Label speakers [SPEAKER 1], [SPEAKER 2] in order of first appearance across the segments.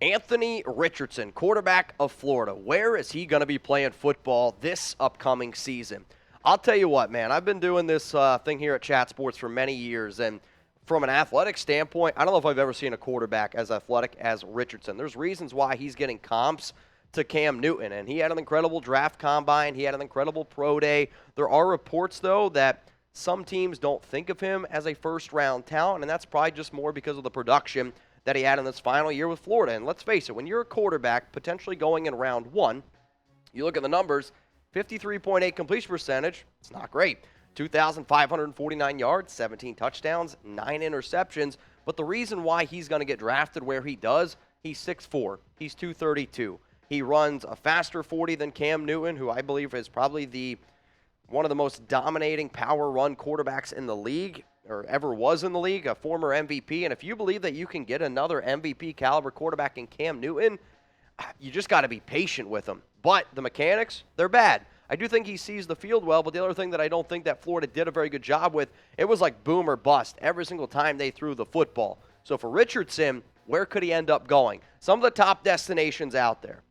[SPEAKER 1] Anthony Richardson, quarterback of Florida. Where is he going to be playing football this upcoming season? I'll tell you what, man. I've been doing this thing here at Chat Sports for many years, and from an athletic standpoint, I don't know if I've ever seen a quarterback as athletic as Richardson. There's reasons why he's getting comps to Cam Newton, and he had an incredible draft combine. He had an incredible pro day. There are reports, though, that some teams don't think of him as a first-round talent, and that's probably just more because of the production that he had in this final year with Florida. And let's face it, when you're a quarterback potentially going in round one, you look at the numbers, 53.8 completion percentage, it's not great. 2,549 yards, 17 touchdowns, 9 interceptions. But the reason why he's going to get drafted where he does, he's 6'4", he's 232. He runs a faster 40 than Cam Newton, who I believe is probably one of the most dominating power run quarterbacks in the league, or ever was in the league, a former MVP. And if you believe that you can get another MVP caliber quarterback in Cam Newton, you just got to be patient with him. But the mechanics, they're bad. I do think he sees the field well, but the other thing that I don't think that Florida did a very good job with, it was like boom or bust every single time they threw the football. So for Richardson, where could he end up going? Some of the top destinations out there.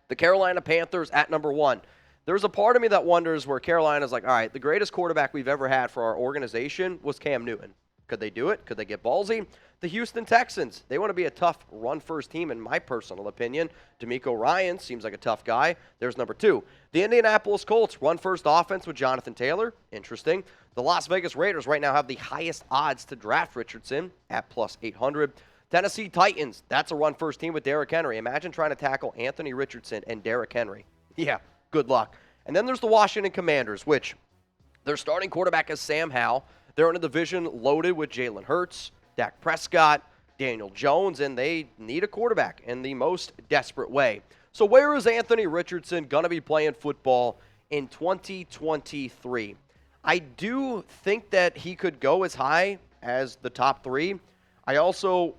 [SPEAKER 1] The Carolina Panthers at number 1. There's a part of me that wonders where Carolina's like, all right, the greatest quarterback we've ever had for our organization was Cam Newton. Could they do it? Could they get ballsy? The Houston Texans, they want to be a tough run-first team, in my personal opinion. DeMeco Ryans seems like a tough guy. There's number 2. The Indianapolis Colts, run-first offense with Jonathan Taylor. Interesting. The Las Vegas Raiders right now have the highest odds to draft Richardson at plus 800. Tennessee Titans, that's a run-first team with Derrick Henry. Imagine trying to tackle Anthony Richardson and Derrick Henry. Yeah, good luck. And then there's the Washington Commanders, which their starting quarterback is Sam Howell. They're in a division loaded with Jalen Hurts, Dak Prescott, Daniel Jones, and they need a quarterback in the most desperate way. So where is Anthony Richardson going to be playing football in 2023? I do think that he could go as high as the top 3. I also,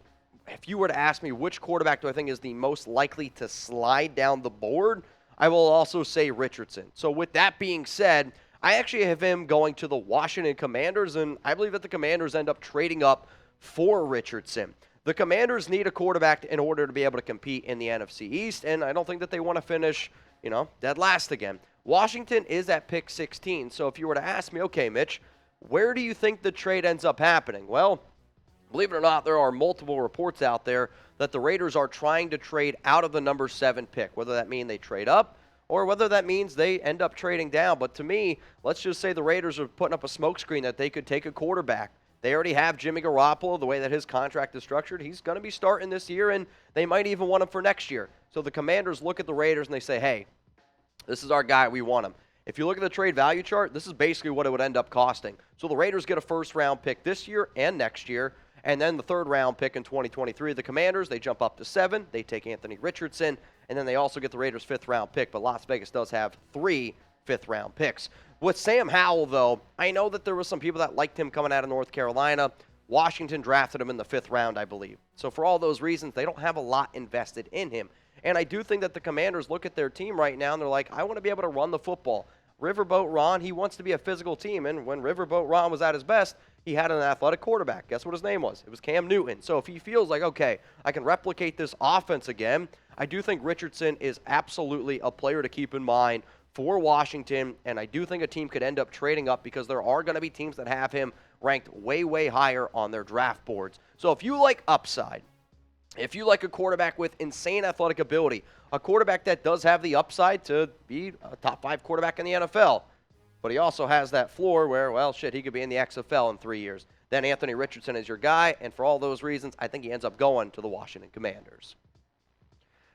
[SPEAKER 1] if you were to ask me which quarterback do I think is the most likely to slide down the board, I will also say Richardson. So with that being said, I actually have him going to the Washington Commanders, and I believe that the Commanders end up trading up for Richardson. The Commanders need a quarterback in order to be able to compete in the NFC East, and I don't think that they want to finish, dead last again. Washington is at pick 16, so if you were to ask me, okay, Mitch, where do you think the trade ends up happening? Well, believe it or not, there are multiple reports out there that the Raiders are trying to trade out of the number 7 pick, whether that means they trade up or whether that means they end up trading down. But to me, let's just say the Raiders are putting up a smokescreen that they could take a quarterback. They already have Jimmy Garoppolo, the way that his contract is structured. He's going to be starting this year, and they might even want him for next year. So the Commanders look at the Raiders and they say, hey, this is our guy. We want him. If you look at the trade value chart, this is basically what it would end up costing. So the Raiders get a first-round pick this year and next year, and then the third-round pick in 2023. The Commanders, they jump up to 7. They take Anthony Richardson, and then they also get the Raiders' 5th-round pick. But Las Vegas does have 3 5th-round picks. With Sam Howell, though, I know that there were some people that liked him coming out of North Carolina. Washington drafted him in the 5th round, I believe. So for all those reasons, they don't have a lot invested in him. And I do think that the Commanders look at their team right now, and they're like, I want to be able to run the football. Riverboat Ron, he wants to be a physical team, and when Riverboat Ron was at his best, he had an athletic quarterback. Guess what his name was? It was Cam Newton. So if he feels like, okay, I can replicate this offense again, I do think Richardson is absolutely a player to keep in mind for Washington, and I do think a team could end up trading up because there are going to be teams that have him ranked way, way higher on their draft boards. So if you like upside, if you like a quarterback with insane athletic ability, a quarterback that does have the upside to be a top 5 quarterback in the NFL, but he also has that floor where, well, shit, he could be in the XFL in 3 years, then Anthony Richardson is your guy, and for all those reasons, I think he ends up going to the Washington Commanders.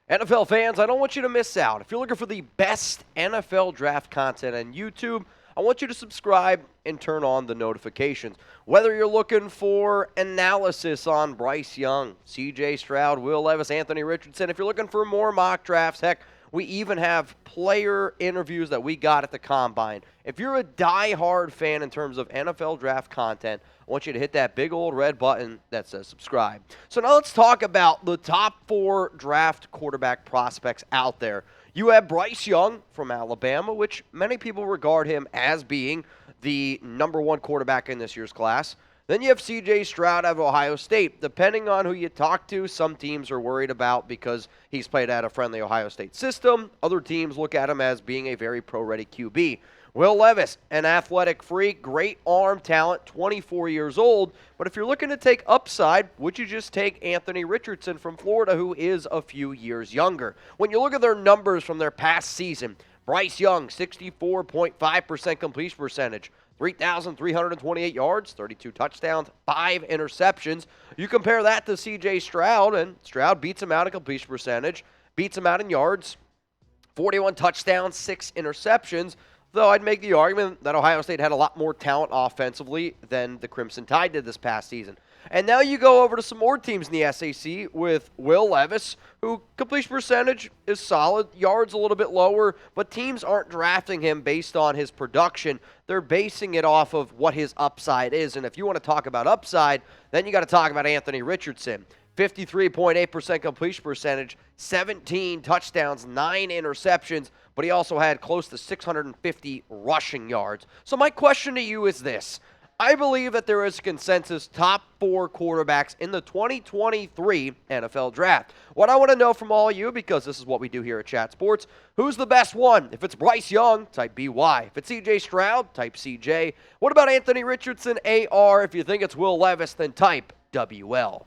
[SPEAKER 1] NFL fans, I don't want you to miss out. If you're looking for the best NFL draft content on YouTube, I want you to subscribe and turn on the notifications. Whether you're looking for analysis on Bryce Young, CJ Stroud, Will Levis, Anthony Richardson, if you're looking for more mock drafts, heck, we even have player interviews that we got at the Combine. If you're a die-hard fan in terms of NFL draft content, I want you to hit that big old red button that says subscribe. So now let's talk about the top 4 draft quarterback prospects out there. You have Bryce Young from Alabama, which many people regard him as being the number 1 quarterback in this year's class. Then you have C.J. Stroud out of Ohio State. Depending on who you talk to, some teams are worried about because he's played at a friendly Ohio State system. Other teams look at him as being a very pro-ready QB. Will Levis, an athletic freak, great arm talent, 24 years old. But if you're looking to take upside, would you just take Anthony Richardson from Florida, who is a few years younger? When you look at their numbers from their past season, Bryce Young, 64.5% completion percentage, 3,328 yards, 32 touchdowns, 5 interceptions. You compare that to C.J. Stroud, and Stroud beats him out in completion percentage, beats him out in yards, 41 touchdowns, 6 interceptions. Though I'd make the argument that Ohio State had a lot more talent offensively than the Crimson Tide did this past season. And now you go over to some more teams in the SEC with Will Levis, who completion percentage is solid, yards a little bit lower, but teams aren't drafting him based on his production. They're basing it off of what his upside is. And if you want to talk about upside, then you got to talk about Anthony Richardson. 53.8% completion percentage, 17 touchdowns, 9 interceptions, but he also had close to 650 rushing yards. So my question to you is this. I believe that there is a consensus top 4 quarterbacks in the 2023 NFL Draft. What I want to know from all of you, because this is what we do here at Chat Sports, who's the best one? If it's Bryce Young, type BY. If it's C.J. Stroud, type CJ. What about Anthony Richardson, AR? If you think it's Will Levis, then type WL.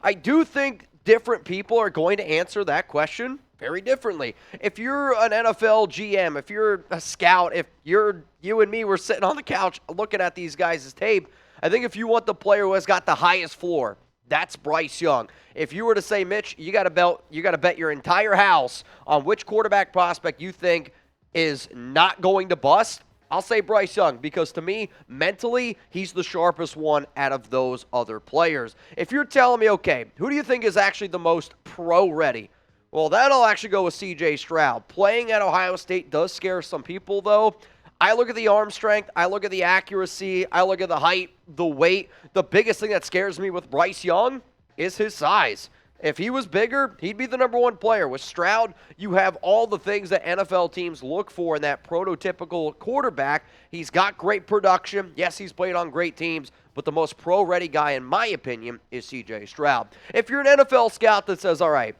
[SPEAKER 1] I do think different people are going to answer that question very differently. If you're an NFL GM, if you're a scout, if you and me were sitting on the couch looking at these guys' tape, I think if you want the player who has got the highest floor, that's Bryce Young. If you were to say, Mitch, you got to bet your entire house on which quarterback prospect you think is not going to bust, I'll say Bryce Young, because to me, mentally, he's the sharpest one out of those other players. If you're telling me, okay, who do you think is actually the most pro-ready? Well, that'll actually go with C.J. Stroud. Playing at Ohio State does scare some people, though. I look at the arm strength, I look at the accuracy, I look at the height, the weight. The biggest thing that scares me with Bryce Young is his size. If he was bigger, he'd be the number 1 player. With Stroud, you have all the things that NFL teams look for in that prototypical quarterback. He's got great production. Yes, he's played on great teams, but the most pro-ready guy, in my opinion, is C.J. Stroud. If you're an NFL scout that says, all right,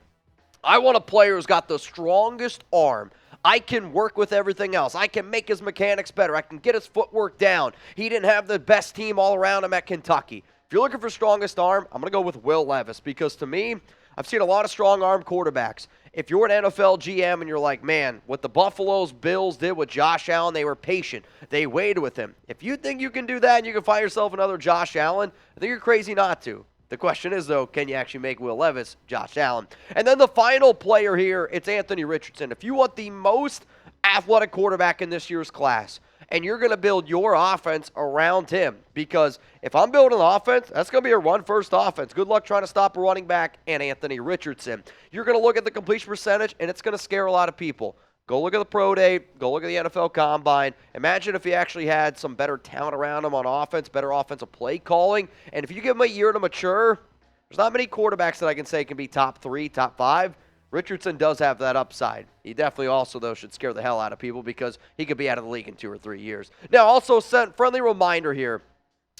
[SPEAKER 1] I want a player who's got the strongest arm, I can work with everything else. I can make his mechanics better. I can get his footwork down. He didn't have the best team all around him at Kentucky. If you're looking for strongest arm, I'm going to go with Will Levis because to me, I've seen a lot of strong arm quarterbacks. If you're an NFL GM and you're like, man, what the Buffalo's Bills did with Josh Allen, they were patient. They waited with him. If you think you can do that and you can find yourself another Josh Allen, I think you're crazy not to. The question is, though, can you actually make Will Levis Josh Allen? And then the final player here, it's Anthony Richardson. If you want the most athletic quarterback in this year's class, and you're going to build your offense around him, because if I'm building an offense, that's going to be a run-first offense. Good luck trying to stop a running back and Anthony Richardson. You're going to look at the completion percentage, and it's going to scare a lot of people. Go look at the Pro Day. Go look at the NFL Combine. Imagine if he actually had some better talent around him on offense, better offensive play calling. And if you give him a year to mature, there's not many quarterbacks that I can say can be top 3, top 5. Richardson does have that upside. He definitely also, though, should scare the hell out of people because he could be out of the league in 2 or 3 years. Now, also, friendly reminder here.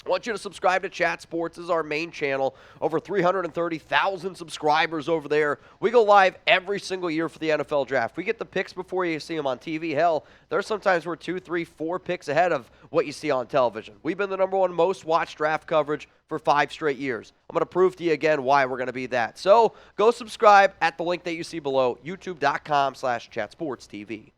[SPEAKER 1] I want you to subscribe to Chat Sports. This is our main channel. Over 330,000 subscribers over there. We go live every single year for the NFL Draft. We get the picks before you see them on TV. Hell, there's sometimes we're 2, 3, 4 picks ahead of what you see on television. We've been the number 1 most watched draft coverage for 5 straight years. I'm going to prove to you again why we're going to be that. So go subscribe at the link that you see below, youtube.com/chatsportstv.